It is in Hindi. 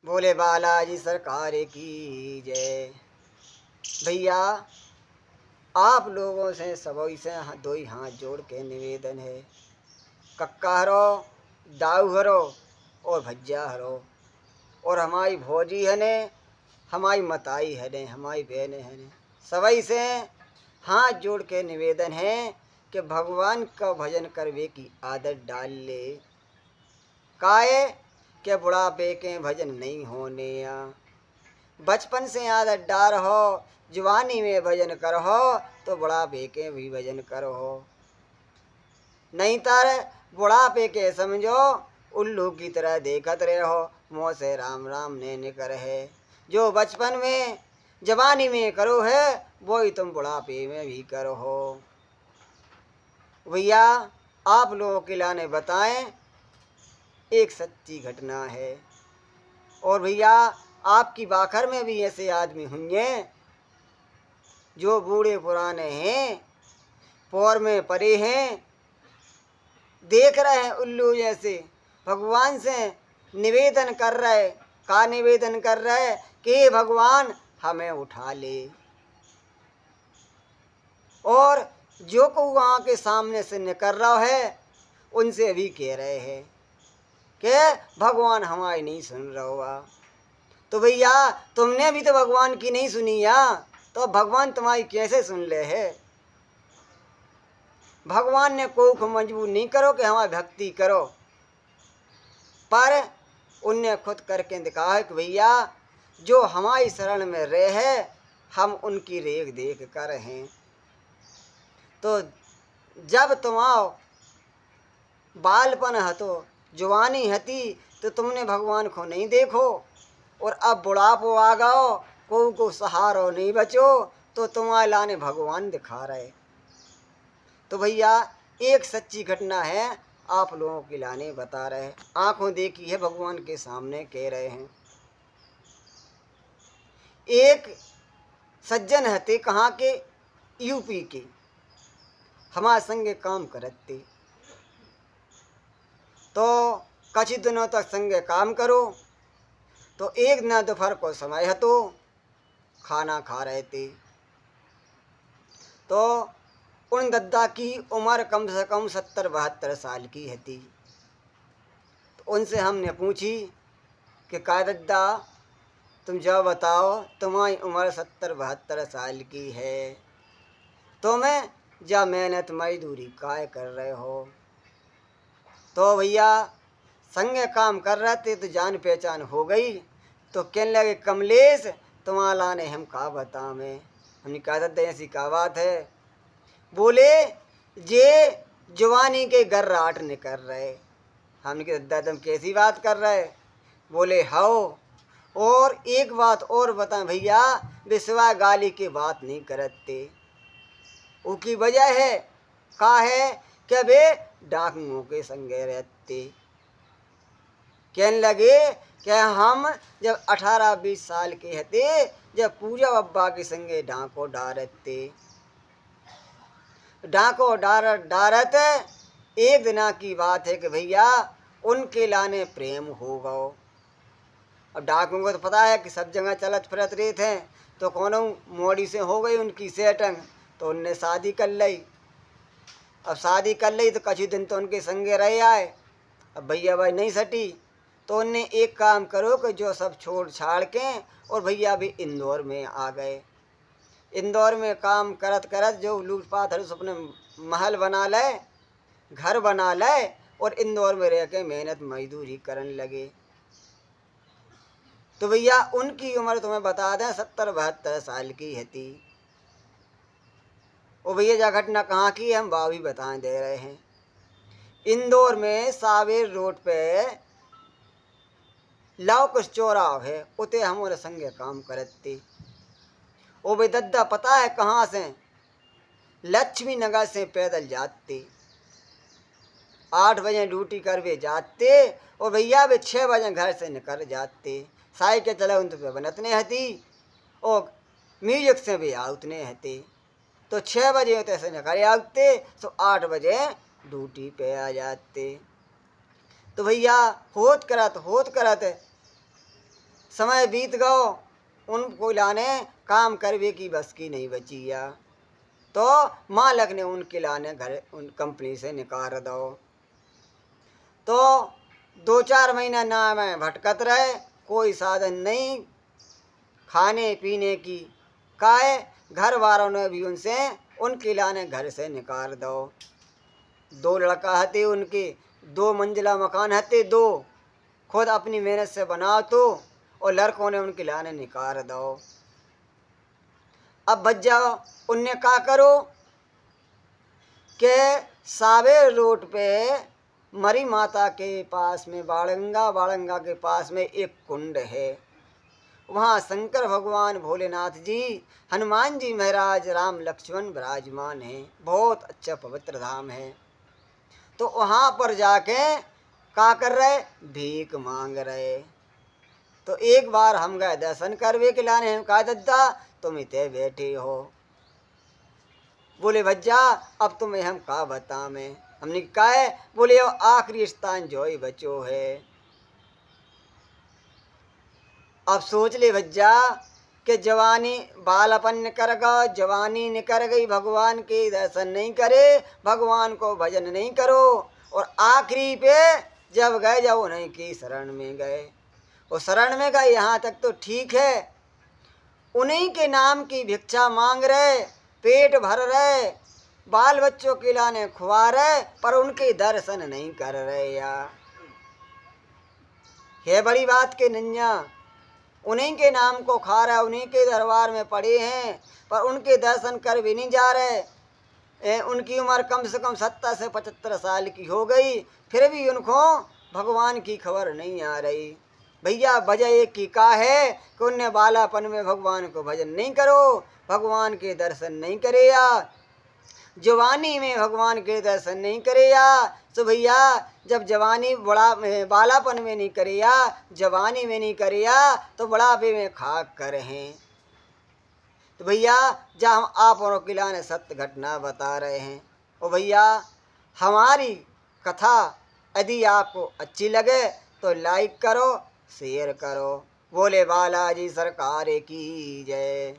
बोले बालाजी सरकार की जय। भैया आप लोगों से सबों से दो ही हाथ जोड़ के निवेदन है, कक्का हरो, दाऊ हरो और भज्जा हरो, और हमारी भौजी है ने, हमारी मताई है ने, हमारी बहनें है ने, सबई से हाथ जोड़ के निवेदन है कि भगवान का भजन करवे की आदत डाल ले। काहे के बुढ़ापे के भजन नहीं होने या बचपन से आदत डार हो, जवानी में भजन कर हो तो बुढ़ापे के भी भजन करो हो, नहीं तर बुढ़ापे के समझो उल्लू की तरह देखत रहे हो, मुँह से राम राम ने निकर है। जो बचपन में जवानी में करो है वो ही तुम बुढ़ापे में भी करो हो। भैया आप लोगों के लाने बताएं, एक सच्ची घटना है। और भैया आपकी बाखर में भी ऐसे आदमी होंगे जो बूढ़े पुराने हैं, पौर में पड़े हैं, देख रहे हैं उल्लू जैसे, भगवान से निवेदन कर रहे, का निवेदन कर रहे कि भगवान हमें उठा ले। और जो को वहाँ के सामने से निकल रहा है उनसे भी कह रहे हैं कि भगवान हमारी नहीं सुन रहा हुआ। तो भैया तुमने भी तो भगवान की नहीं सुनी या, तो भगवान तुम्हारी कैसे सुन ले है। भगवान ने कोई को मजबूर नहीं करो कि हमारी भक्ति करो, पर उनने खुद करके दिखाया है कि भैया जो हमारी शरण में रहे हम उनकी रेख देख कर हैं। तो जब तुम्हारा बालपन हतो, जवानी हती, तो तुमने भगवान को नहीं देखो, और अब बुढ़ापो आ गओ, को सहारो नहीं बचो, तो तुम्हारे लाने भगवान दिखा रहे। तो भैया एक सच्ची घटना है, आप लोगों के लाने बता रहे, आंखों देखी है, भगवान के सामने कह रहे हैं। एक सज्जन हते, कहाँ के, यूपी के, हमारे संगे काम करते। तो कुछ दिनों तक संगे काम करो, तो एक दिन दोपहर को समय हतो, खाना खा रहे थे। तो उन दद्दा की उम्र कम से कम 70-72 साल की थी। तो उनसे हमने पूछी कि का दद्दा तुम जाओ बताओ, तुम्हारी उम्र 70-72 साल की है, तुम्हें जा मेहनत मजदूरी काय कर रहे हो। तो भैया संगे काम कर रहे थे तो जान पहचान हो गई। तो कहने लगे कमलेश तुम्हारा लाने हम का बता में। हमने कहा दद्दा ऐसी का बात है। बोले जे जवानी के गर्राट निकल रहे। हमने कहा दद्दा तुम कैसी बात कर रहे। बोले हाओ, और एक बात और बता भैया, विश्वा गाली की बात नहीं करते, उसकी वजह है का है कि वे डाकुओं के संगे रहते। कहने लगे कि हम जब 18-20 साल के हते, जब पूजा बब्बा के संगे डाको डारते, डाको डारत डारत एक दिना की बात है कि भैया उनके लाने प्रेम हो गओ। अब डाकुओं को तो पता है कि सब जगह चलत फिरत रहे थे, तो कौन मोड़ी से हो गई उनकी सेटिंग, तो उनने शादी कर ली। अब शादी कर ली तो कुछ दिन तो उनके संगे रह आए। अब भैया भाई नहीं सटी, तो उनने एक काम करो कि जो सब छोड़ छाड़ के और भैया भी इंदौर में आ गए। इंदौर में काम करत करत जो लूटपाट हर अपने महल बना ले, घर बना ले, और इंदौर में रह के मेहनत मजदूरी करने लगे। तो भैया उनकी उम्र तुम्हें बता दें 70-72 साल की थी। वो भैया जा घटना कहाँ की हम वह भी बता दे रहे हैं। इंदौर में सावेर रोड पे लाओ कुछ चौराव है, उते हमारे संगे काम करते। ओ भाई दद्दा पता है कहाँ से, लक्ष्मी नगर से पैदल जाते, 8 बजे ड्यूटी करवे जाते, और भैया वे 6 बजे घर से निकल जाते। साइकिल चला उन पे बनतने हती, और म्यूजिक से भी आउतने हते। तो 6 बजे होते से निकल आते, तो 8 बजे ड्यूटी पे आ जाते। तो भैया होत करत समय बीत गयो, उनको लाने काम करवे की बस की नहीं बचिया। तो मालक ने उनके लाने घर उन कंपनी से निकाल दो। तो 2-4 महीना ना में भटकत रहे, कोई साधन नहीं खाने पीने की। काहे घर वालों ने भी उनसे उनके लाने घर से निकाल दो। 2 लड़का हते उनके, 2 मंजिला मकान हते, 2 खुद अपनी मेहनत से बनाओ तो, और लड़कों ने उनके लाने निकाल दो। अब बच जाओ, उनने का करो के सावेर रोड पे मरी माता के पास में बाड़ंगा के पास में एक कुंड है। वहाँ शंकर भगवान, भोलेनाथ जी, हनुमान जी महाराज, राम लक्ष्मण विराजमान हैं। बहुत अच्छा पवित्र धाम है। तो वहाँ पर जाके का कर रहे, भीख मांग रहे। तो एक बार हम गए दर्शन करवे के लाने, हम कहा दद्दा तुम इतने बैठे हो। बोले भज्जा अब तुम्हें हम का बता में। हमने कहा है, बोले आखिरी स्थान जो ही बचो है। अब सोच ले भज्जा कि जवानी बालपन निकर गो, जवानी निकर गई, भगवान के दर्शन नहीं करे, भगवान को भजन नहीं करो, और आखिरी पे जब गए, जब उन्हीं की शरण में गए, वो शरण में गए, यहाँ तक तो ठीक है, उन्हीं के नाम की भिक्षा मांग रहे, पेट भर रहे, बाल बच्चों के लाने खुआ रहे, पर उनके दर्शन नहीं कर रहे यार। है बड़ी बात के नन्या, उन्हीं के नाम को खा रहा है, उन्हीं के दरबार में पड़े हैं, पर उनके दर्शन कर भी नहीं जा रहे। उनकी उम्र कम से कम 70 से 75 साल की हो गई, फिर भी उनको भगवान की खबर नहीं आ रही। भैया वजह एक ही का है कि उनने बालापन में भगवान को भजन नहीं करो, भगवान के दर्शन नहीं करे या जवानी में भगवान के दर्शन नहीं करे या। तो भैया जब जवानी बड़ा बालापन में नहीं करे या जवानी में नहीं करे या, तो बुढ़ापे में खाक कर हैं। तो भैया जब हम आप और किलाने सत्य घटना बता रहे हैं, ओ भैया हमारी कथा यदि आपको अच्छी लगे तो लाइक करो, शेयर करो। बोले बालाजी सरकार की जय।